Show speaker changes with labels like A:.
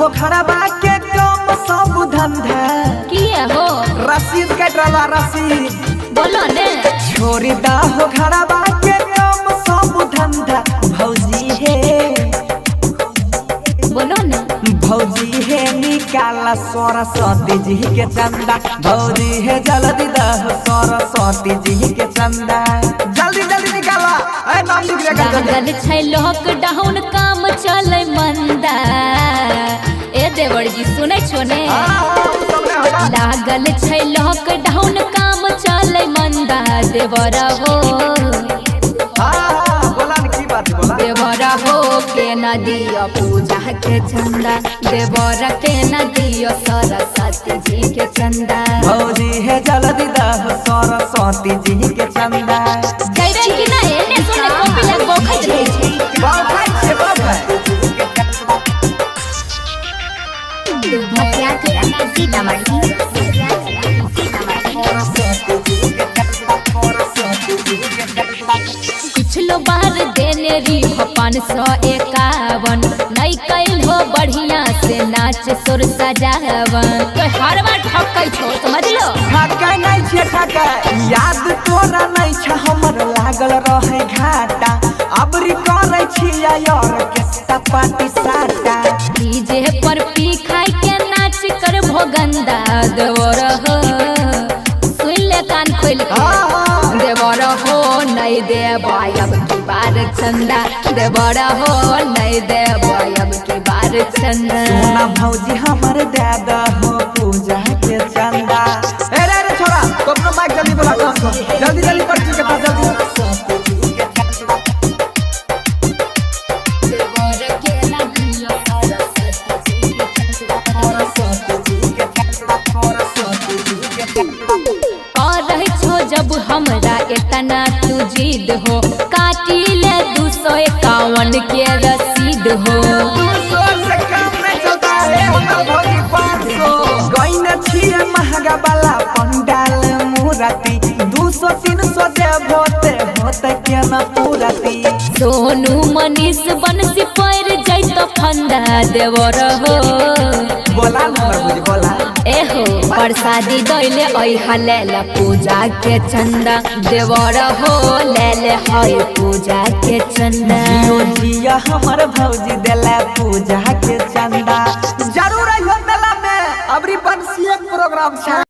A: हो खराबा के कम सब धंधा
B: किया हो
A: रसीद कटला रसीद
B: बोलो ने
A: छोड़ी दा हो खराबा के कम सब धंधा भौजी है
B: बोलो ने
A: भौजी है निकाला सरस्वती जी के चंदा भौजी है जल्दी दा सरस्वती जी के चंदा जल्दी जल्दी निकाला ए नाम लिख रे
B: लागल छै लॉकडाउन काम चले मंदा ए देवर जी सुनै छो ने लागल छै लॉकडाउन काम चले मंदा देवरा हो देवरा हो के न दियो पूजा के चंदा देवरा के न दियो सरस्वती जी के चंदा
A: भौजी है जल्दी दा सरस्वती जी के चंदा
B: गइरे कि ना एने सुने कॉपी लग बोखत रहे छी
A: बोखत छे बाबा
B: मटिया के अनासी टमाटी पिछलो बार देने री 551 नहीं कैल हो बढ़िया से नाच सुर सजावन तो हर बार ठकै छो समझ लो
A: ठकै नहीं छे ठकै याद तोरा नहीं छ हमर लागल रहे घाटा अबरी करे छिया यार के सपाटी साटा
B: डीजे पर पी खाई के नाच कर भोगंदा देवर हो सुन ले कान खोल के देवर हो नहीं दे अब की बार चंदा देवर हो नहीं दे अब की बार चंदा
A: सोना भौजी हमर दादा हो पूजा के चंदा ए रे छोरा तो अपना माइक जल्दी बोला जल्दी जल्दी पर्ची कटा जल्दी
B: देवर के ना दियो सरस्वती जी के रही छो जब हमरा इतना तू जिद हो काटी ले 251 के रसीद हो
A: 200 से कम नहीं चलता है हमर भौजी 500 गइन छिए महंगा वाला पंडाल मूर्ति 200 300 दे होते के ना पूरती
B: सोनू मनीष बनसी पैर जैत फंदा देवर हो
A: बोला ना भौजी बोला
B: एहो प्रसादी दैले ऐहा लेला पूजा के चंदा देवर हो लेले हई पूजा के चंदा
A: जियो जिया हमर भौजी देला पूजा के चंदा जरूर आइयो मेला में अबरी बंसी एक प्रोग्राम छै